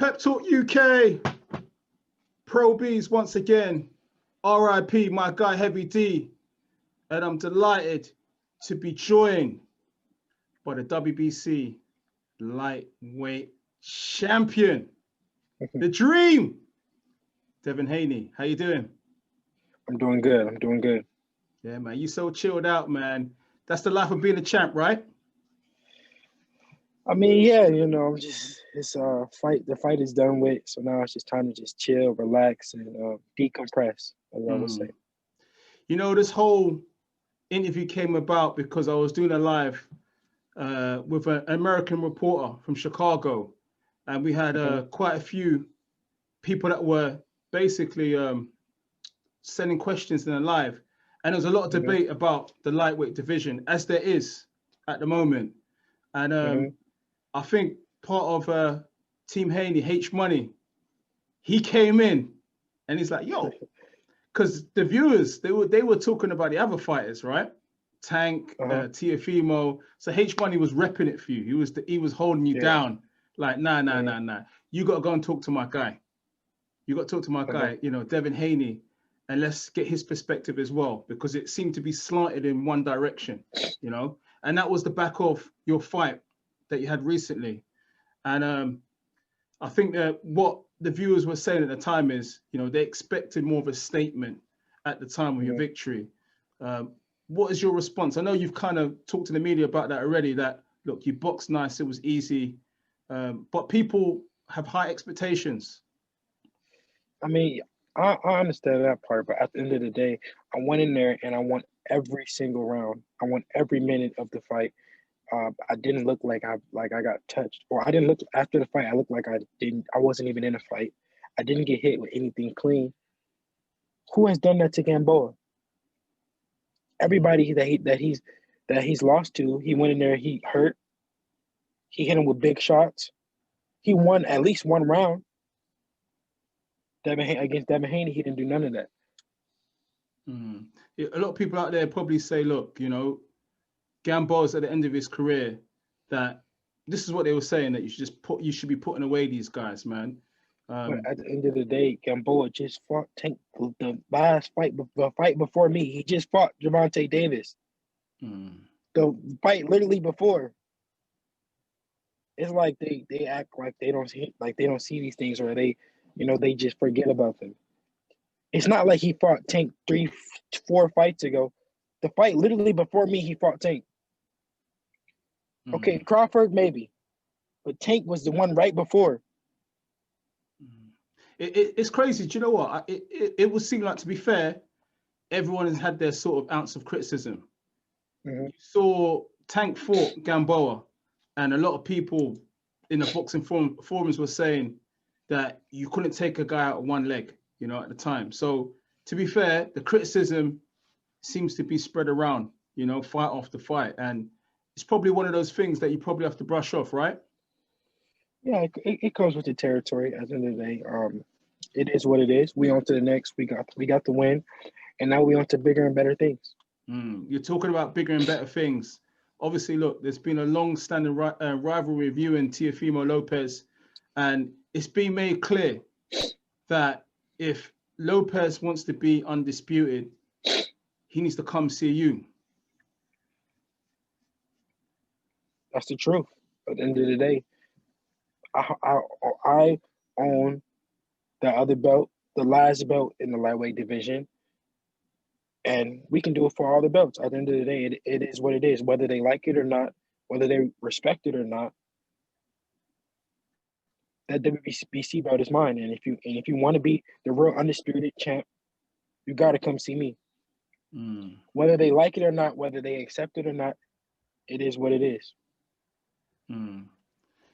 Pep Talk UK, Pro Bs once again, RIP, my guy Heavy D, and I'm delighted to be joined by the WBC lightweight champion, the dream, Devin Haney. How you doing? I'm doing good. Yeah, man, you so chilled out, man. That's the life of being a champ, right? I mean, yeah, it's the fight is done with, so now it's just time to just chill, relax, and decompress, as I would say. You know, this whole interview came about because I was doing a live with an American reporter from Chicago, and we had quite a few people that were basically sending questions in the live, and there was a lot of debate about the lightweight division, as there is at the moment, and I think part of Team Haney, H Money, he came in and he's like, yo, because the viewers, they were talking about the other fighters, right? Tank, Teofimo. So H Money was repping it for you. He was holding you down. Like, nah. You got to go and talk to my guy. You got to talk to my guy, Devin Haney, and let's get his perspective as well, because it seemed to be slanted in one direction, and that was the back of your fight that you had recently. And I think that what the viewers were saying at the time is, they expected more of a statement at the time of your victory. What is your response? I know you've kind of talked to the media about that already, that, look, you boxed nice, it was easy, but people have high expectations. I mean, I understand that part, but at the end of the day, I went in there and I won every single round. I won every minute of the fight. I didn't look like I got touched, or I didn't look after the fight. I looked like I wasn't even in a fight. I didn't get hit with anything clean. Who has done that to Gamboa? Everybody that he's lost to, he went in there, he hurt. He hit him with big shots. He won at least one round. Against Devin Haney, he didn't do none of that. A lot of people out there probably say, look, Gamboa's at the end of his career, that this is what they were saying, that you should be putting away these guys, man. But at the end of the day, Gamboa just fought Tank. The last fight, the fight before me, he just fought Gervonta Davis. The fight literally before. It's like they act like they don't see these things, or they just forget about them. It's not like he fought Tank 3-4 fights ago. The fight literally before me, he fought Tank. Okay, Crawford maybe, but Tank was the one right before. It's crazy. Do you know what? It would seem like, to be fair, everyone has had their sort of ounce of criticism. You saw Tank fought Gamboa, and a lot of people in the boxing forums were saying that you couldn't take a guy out of one leg, at the time. So, to be fair, the criticism seems to be spread around, fight after fight. And it's probably one of those things that you probably have to brush off, right? Yeah, it comes with the territory at the end of the day. It is what it is. We on to the next. We got the win, and now we on to bigger and better things. You're talking about bigger and better things. Obviously, look, there's been a long-standing rivalry with you and Teofimo Lopez, and it's been made clear that if Lopez wants to be undisputed, he needs to come see you. That's the truth. At the end of the day, I own the other belt, the last belt in the lightweight division, and we can do it for all the belts. At the end of the day, it is what it is. Whether they like it or not, whether they respect it or not, that WBC belt is mine. And if you want to be the real undisputed champ, you got to come see me. Whether they like it or not, whether they accept it or not, it is what it is.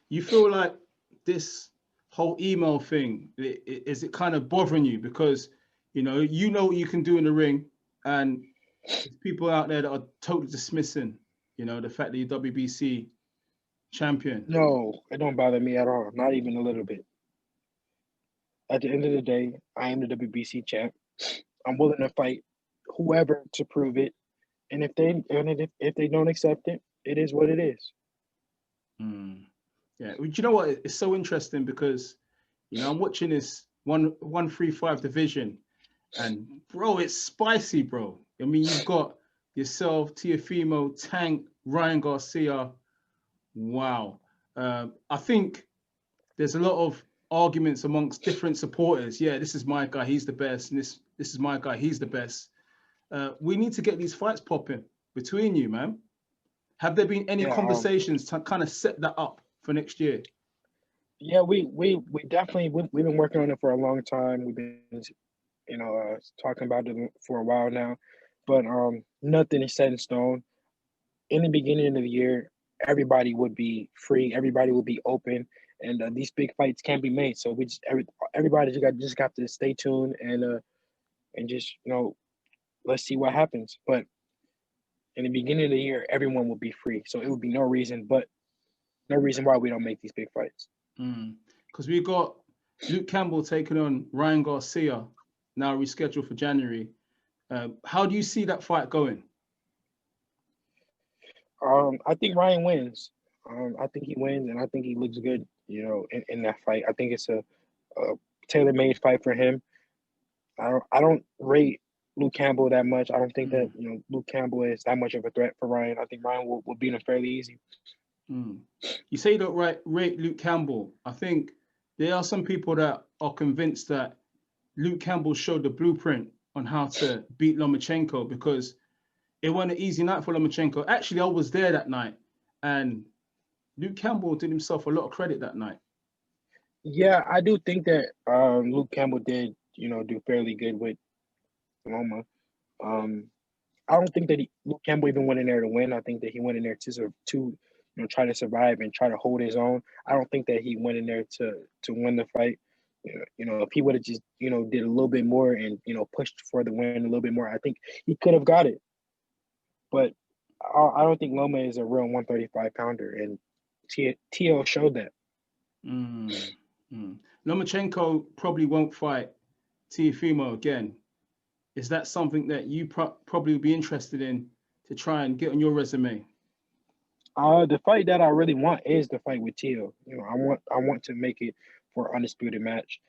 You feel like this whole email thing, is it kind of bothering you? Because, you know what you can do in the ring, and there's people out there that are totally dismissing, the fact that you're WBC champion. No, it don't bother me at all. Not even a little bit. At the end of the day, I am the WBC champ. I'm willing to fight whoever to prove it. And if they don't accept it, it is what it is. Yeah, you know what? It's so interesting because, You know, I'm watching this 135 division, and bro, it's spicy, bro. I mean, you've got yourself, Teofimo, Tank, Ryan Garcia. Wow. I think there's a lot of arguments amongst different supporters. Yeah, this is my guy, he's the best, and this is my guy, he's the best. We need to get these fights popping between you, man. Have there been any conversations to kind of set that up for next year? Yeah, we definitely we've been working on it for a long time. We've been talking about it for a while now, but nothing is set in stone. In the beginning of the year, everybody would be free, everybody would be open, and these big fights can be made. So we just everybody just got to stay tuned and just let's see what happens. But in the beginning of the year, everyone will be free, so it would be no reason why we don't make these big fights. Because we got Luke Campbell taking on Ryan Garcia, now rescheduled for January. How do you see that fight going? I think Ryan wins. I think he wins, and I think he looks good, in that fight. I think it's a tailor-made fight for him. I don't rate Luke Campbell that much. I don't think that Luke Campbell is that much of a threat for Ryan. I think Ryan will beat him fairly easy. You say you don't rate Luke Campbell. I think there are some people that are convinced that Luke Campbell showed the blueprint on how to beat Lomachenko, because it wasn't an easy night for Lomachenko. Actually, I was there that night, and Luke Campbell did himself a lot of credit that night. Yeah, I do think that Luke Campbell did, do fairly good with Loma. I don't think that Luke Campbell even went in there to win. I think that he went in there to try to survive and try to hold his own. I don't think that he went in there to win the fight. If he would have just did a little bit more and pushed for the win a little bit more, I think he could have got it. But I don't think Loma is a real 135 pounder, and Teo showed that. Lomachenko probably won't fight Teofimo again. Is that something that you probably would be interested in to try and get on your resume? The fight that I really want is the fight with Teo. I want to make it for Undisputed match.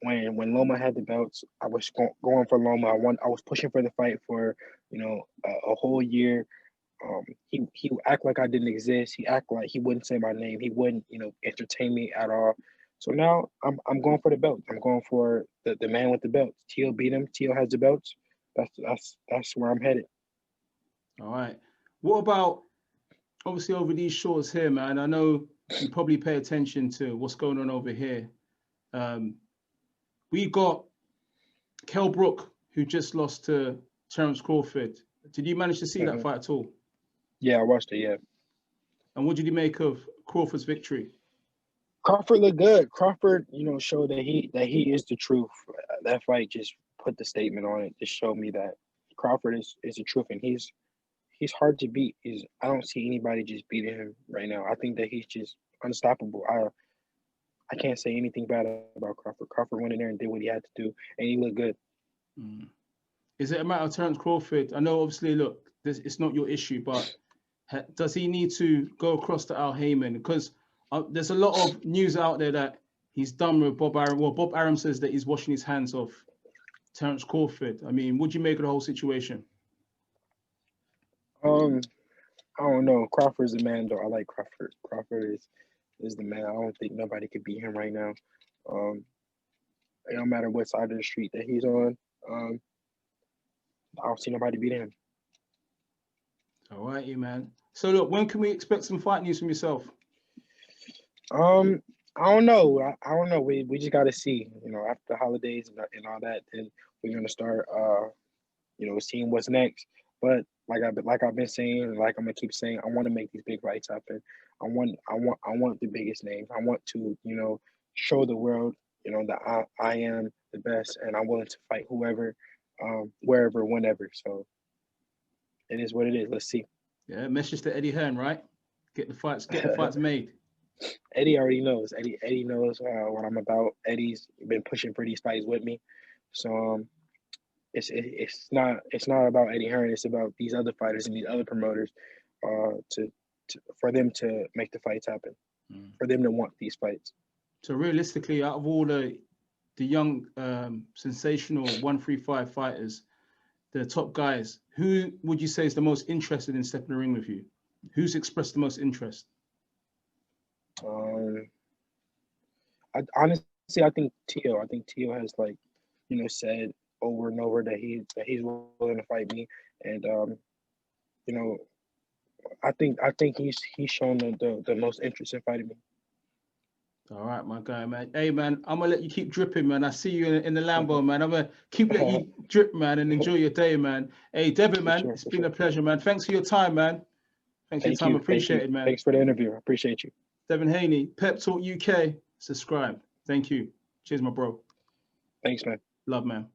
When Loma had the belts, I was going for Loma. I was pushing for the fight for a whole year. He would act like I didn't exist. He act like he wouldn't say my name. He wouldn't entertain me at all. So now I'm going for the belt. I'm going for the man with the belts. Teo beat him. Teo has the belts. That's where I'm headed. All right. What about, obviously, over these shorts here, man? I know you probably pay attention to what's going on over here. We got Kell Brook, who just lost to Terence Crawford. Did you manage to see that fight at all? Yeah, I watched it, yeah. And what did you make of Crawford's victory? Crawford looked good. Crawford, showed that he is the truth. That fight just put the statement on it. Just showed me that Crawford is the truth, and he's hard to beat. I don't see anybody just beating him right now. I think that he's just unstoppable. I can't say anything bad about Crawford. Crawford went in there and did what he had to do, and he looked good. Is it a matter of Terence Crawford? I know, obviously, look, it's not your issue, but does he need to go across to Al Haymon? Because there's a lot of news out there that he's done with Bob Arum. Well, Bob Arum says that he's washing his hands of Terence Crawford. I mean, what'd you make of the whole situation? I don't know. Crawford's the man, though. I like Crawford. Crawford is the man. I don't think nobody could beat him right now. It don't matter what side of the street that he's on. I don't see nobody beating him. All right, you man. So look, when can we expect some fight news from yourself? I don't know. I don't know. We just got to see. After the holidays and all that, then we're gonna start. Seeing what's next. But like I've been saying, like I'm gonna keep saying, I want to make these big fights happen. I want the biggest names. I want to show the world that I am the best, and I'm willing to fight whoever, wherever, whenever. So it is what it is. Let's see. Yeah, message to Eddie Hearn, right? Get the fights made. Eddie already knows. Eddie knows what I'm about. Eddie's been pushing for these fights with me, so it's not about Eddie Hearn. It's about these other fighters and these other promoters, for them to make the fights happen, for them to want these fights. So realistically, out of all the young sensational 135 fighters, the top guys, who would you say is the most interested in stepping in the ring with you? Who's expressed the most interest? Honestly, I think Teo. I think Teo has said over and over that he's willing to fight me, and I think he's shown the most interest in fighting me. All right, my guy, man. Hey, man, I'm gonna let you keep dripping, man. I see you in the Lambo, man. I'm gonna keep letting you drip, man, and enjoy your day, man. Hey, Devin, man, it's been a pleasure, man. Thanks for your time, man. Thanks for your time. Appreciate it, man. Thanks for the interview. I appreciate you. Devin Haney, Pep Talk UK. Subscribe. Thank you. Cheers, my bro. Thanks, man. Love, man.